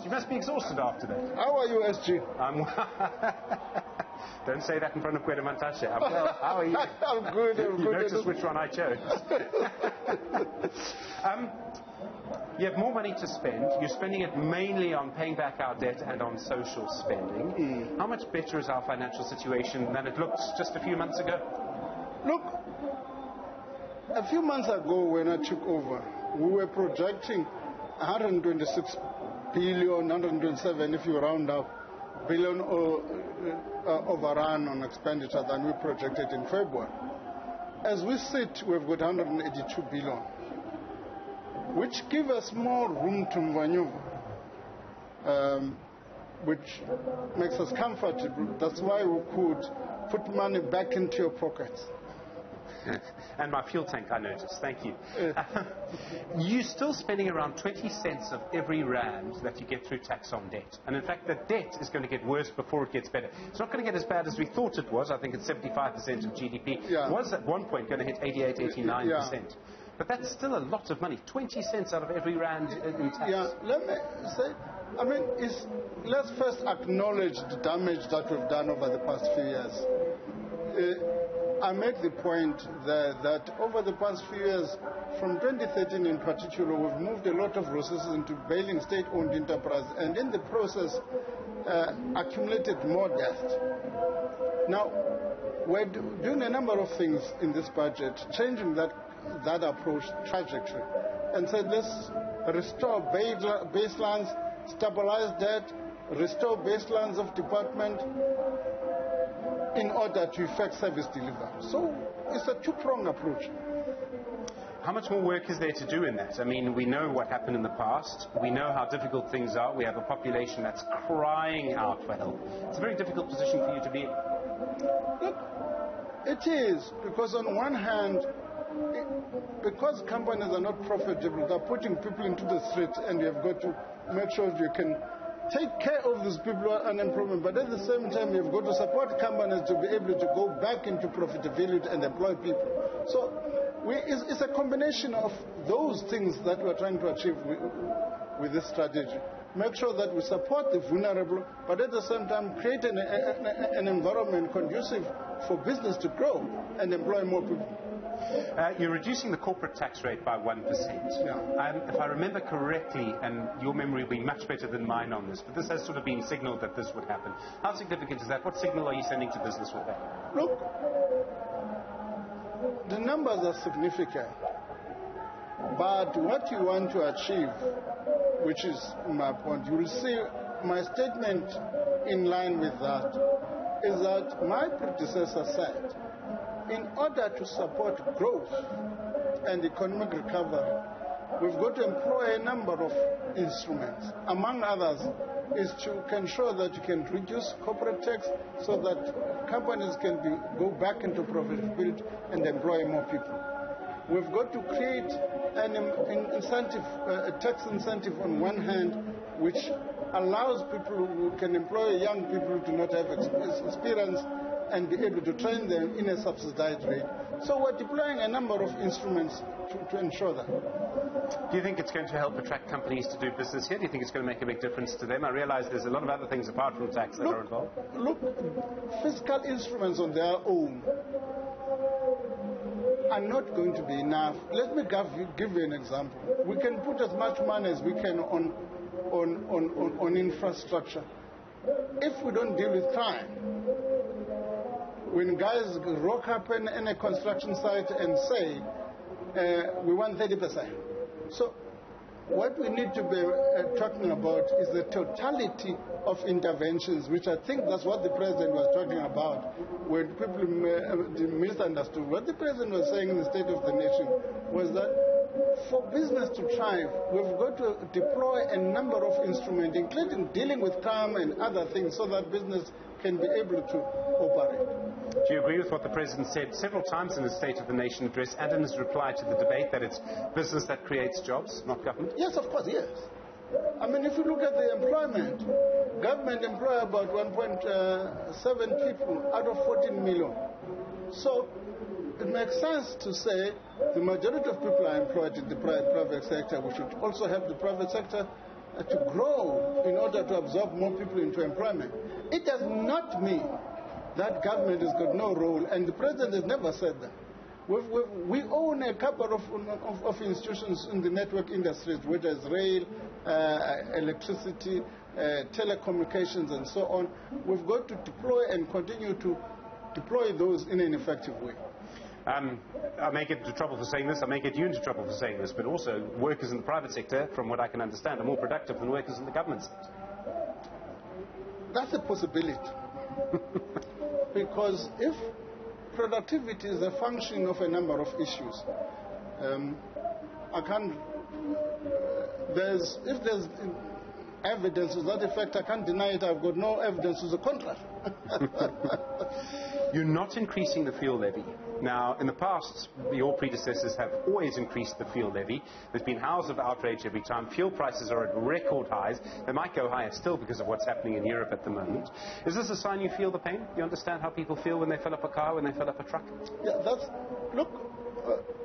You must be exhausted after that. How are you, SG? Don't say that in front of Gwede Mantashe. I'm well. How are you? I'm good. You notice which one I chose. You have more money to spend. You're spending it mainly on paying back our debt and on social spending. How much better is our financial situation than it looked just a few months ago? Look, a few months ago when I took over, we were projecting 126 billion, 127 if you round up, billion overrun on expenditure than we projected in February. As we sit, we've got 182 billion. Which give us more room to maneuver, which makes us comfortable. That's why we could put money back into your pockets. And my fuel tank, I noticed. Thank you. You're still spending around 20 cents of every rand that you get through tax on debt. And in fact, the debt is going to get worse before it gets better. It's not going to get as bad as we thought it was. I think it's 75% of GDP. Yeah. It was at one point going to hit 88, 89%. Yeah. But that's still a lot of money. 20 cents out of every rand in tax. Yeah, let me say, let's first acknowledge the damage that we've done over the past few years. I make the point there that over the past few years, from 2013 in particular, we've moved a lot of resources into bailing state-owned enterprise, and in the process, accumulated more debt. Now, we're doing a number of things in this budget, changing that approach trajectory, and said let's restore baselines, stabilize debt, restore baselines of department in order to effect service delivery. So it's a two-pronged approach. How much more work is there to do in that? I mean, we know what happened in the past. We know how difficult things are. We have a population that's crying out for help. It's a very difficult position for you to be in. Look, it is, because on one hand, because companies are not profitable, they're putting people into the streets, and you have got to make sure you can take care of these people who are unemployment. But at the same time, you've got to support companies to be able to go back into profitability and employ people. So it's a combination of those things that we're trying to achieve with this strategy. Make sure that we support the vulnerable, but at the same time create an environment conducive for business to grow and employ more people. You're reducing the corporate tax rate by 1%. Yeah. If I remember correctly, and your memory will be much better than mine on this, but this has sort of been signaled that this would happen. How significant is that? What signal are you sending to business with that? Look, the numbers are significant, but what you want to achieve, which is my point, you will see my statement in line with that, is that my predecessor said, in order to support growth and economic recovery, we've got to employ a number of instruments. Among others, is to ensure that you can reduce corporate tax so that companies can go back into profitability and employ more people. We've got to create an incentive, a tax incentive on one hand, which allows people who can employ young people to not have experience and be able to train them in a subsidized rate. So we're deploying a number of instruments to ensure that. Do you think it's going to help attract companies to do business here? Do you think it's going to make a big difference to them? I realize there's a lot of other things apart from tax that are involved. Look, fiscal instruments on their own are not going to be enough. Let me give you an example. We can put as much money as we can on infrastructure. If we don't deal with crime, when guys rock up in a construction site and say, we want 30%. So what we need to be talking about is the totality of interventions, which I think that's what the President was talking about when people misunderstood. What the President was saying in the State of the Nation was that for business to thrive, we've got to deploy a number of instruments, including dealing with crime and other things, so that business can be able to operate. Do you agree with what the President said several times in his State of the Nation address and in his reply to the debate that it's business that creates jobs, not government? Yes, of course, yes. I mean, if you look at the employment, government employ about 1.7 people out of 14 million. So it makes sense to say the majority of people are employed in the private sector. We should also help the private sector to grow in order to absorb more people into employment. It does not mean that government has got no role, and the president has never said that. We own a couple of institutions in the network industries, whether it's rail, electricity, telecommunications, and so on. We've got to deploy and continue to deploy those in an effective way. I may get into trouble for saying this, I may get you into trouble for saying this, but also workers in the private sector, from what I can understand, are more productive than workers in the government sector. That's a possibility. Because if productivity is a function of a number of issues, if there's evidence to that effect, I can't deny it. I've got no evidence to the contrary. You're not increasing the fuel levy. Now, in the past, your predecessors have always increased the fuel levy. There's been howls of outrage every time. Fuel prices are at record highs. They might go higher still because of what's happening in Europe at the moment. Is this a sign you feel the pain? You understand how people feel when they fill up a car, when they fill up a truck? Yeah,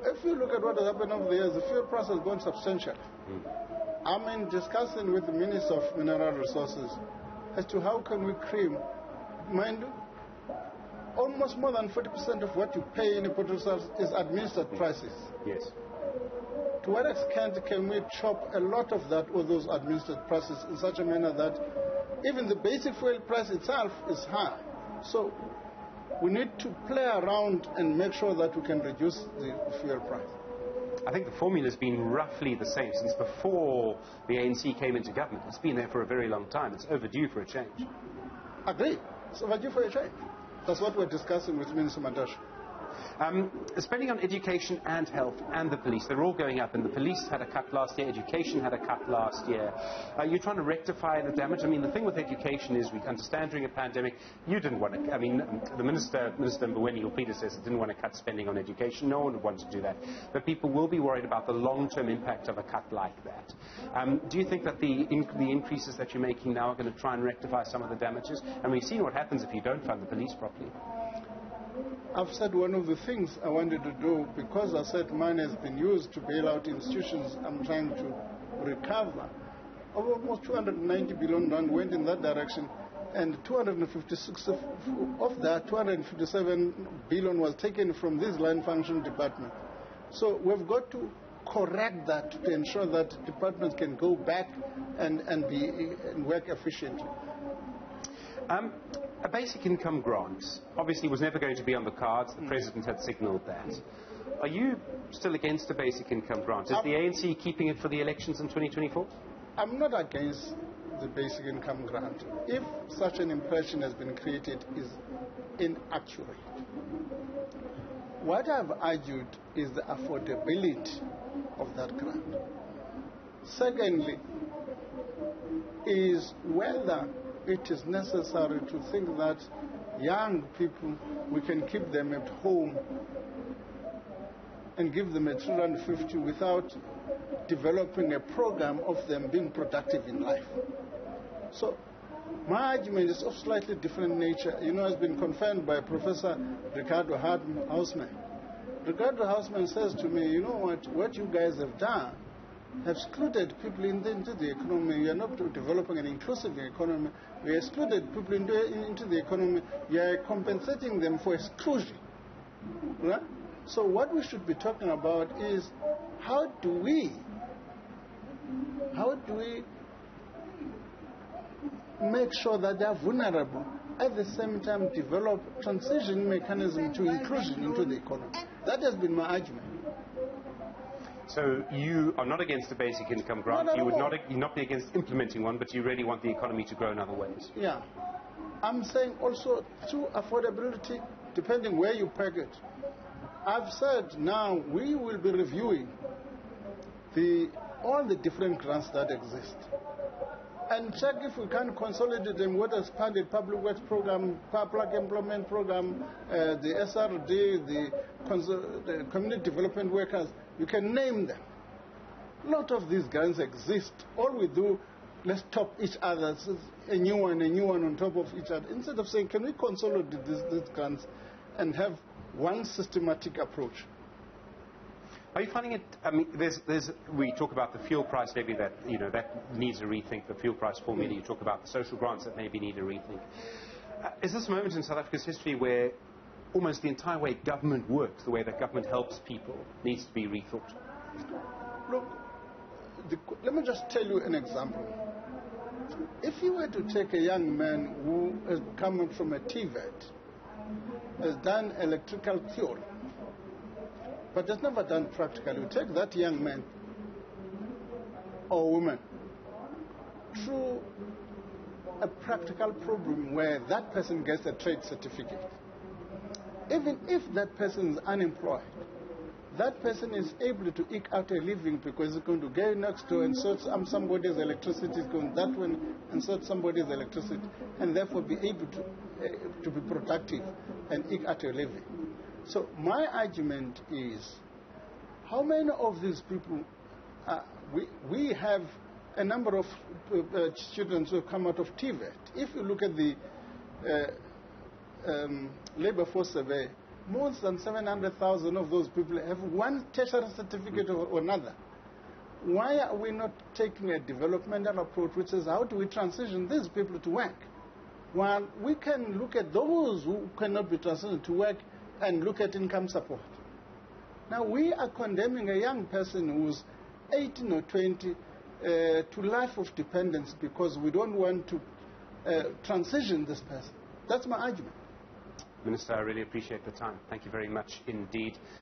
if you look at what has happened over the years, the fuel price has gone substantially. I'm discussing with the Minister of Mineral Resources as to how can we cream, mind you, almost more than 40% of what you pay in a producer is administered prices. Yes. To what extent can we chop a lot of that or those administered prices in such a manner that even the basic fuel price itself is high? So we need to play around and make sure that we can reduce the fuel price. I think the formula has been roughly the same since before the ANC came into government. It's been there for a very long time. It's overdue for a change. Agree. It's overdue for a change. That's what we're discussing with Minister Mantashe. Spending on education and health and the police, they're all going up. And the police had a cut last year, education had a cut last year. You're trying to rectify the damage. I mean, the thing with education is we understand during a pandemic, you didn't want to, I mean, the Minister Mbweni, your predecessor, didn't want to cut spending on education. No one would want to do that. But people will be worried about the long-term impact of a cut like that. Do you think that the increases that you're making now are going to try and rectify some of the damages? And we've seen what happens if you don't fund the police properly. I've said one of the things I wanted to do, because I said money has been used to bail out institutions, I'm trying to recover. Almost 290 billion rand went in that direction, and 256 of that, 257 billion was taken from this line function department. So we've got to correct that to ensure that departments can go back and work efficiently. A basic income grant obviously was never going to be on the cards. The President had signalled that. Are you still against a basic income grant? Is the ANC keeping it for the elections in 2024? I'm not against the basic income grant. If such an impression has been created, is inaccurate. What I've argued is the affordability of that grant. Secondly, is whether it is necessary to think that young people, we can keep them at home and give them a 350 without developing a program of them being productive in life. So my argument is of slightly different nature. You know, it's been confirmed by Professor Ricardo Hausman. Ricardo Hausman says to me, you know what you guys have done, have excluded people into the economy. You are not developing an inclusive economy. We excluded people into the economy. You are compensating them for exclusion. Right? So what we should be talking about is how do we make sure that they are vulnerable, at the same time develop transition mechanism to inclusion into the economy. That has been my argument. So you are not against a basic income grant. You would not be against implementing one, but you really want the economy to grow in other ways. Yeah. I'm saying also through affordability, depending where you peg it. I've said now we will be reviewing all the different grants that exist and check if we can consolidate them, whether it's funded public works program, public employment program, the SRD, the community development workers. You can name them. A lot of these grants exist. All we do, let's top each other, so a new one on top of each other. Instead of saying, can we consolidate these grants and have one systematic approach? Are you finding it, I mean, we talk about the fuel price levy that, that needs a rethink, the fuel price formula. You talk about the social grants that maybe need a rethink. Is this a moment in South Africa's history where almost the entire way government works, the way that government helps people, needs to be rethought? Look, let me just tell you an example. If you were to take a young man who is coming from a TVET, has done electrical theory, but has never done practical, you take that young man or woman through a practical program where that person gets a trade certificate. Even if that person is unemployed, that person is able to eke out a living because he's going to go next door and sort somebody's electricity, going that one and sort somebody's electricity, and therefore be able to be productive and eke out a living. So my argument is, how many of these people, we have a number of students who have come out of TVET. If you look at the labor force survey, more than 700,000 of those people have one tertiary certificate or another. Why are we not taking a developmental approach which is how do we transition these people to work? While we can look at those who cannot be transitioned to work and look at income support. Now we are condemning a young person who's 18 or 20 to life of dependence because we don't want to transition this person. That's my argument. Minister, I really appreciate the time. Thank you very much indeed.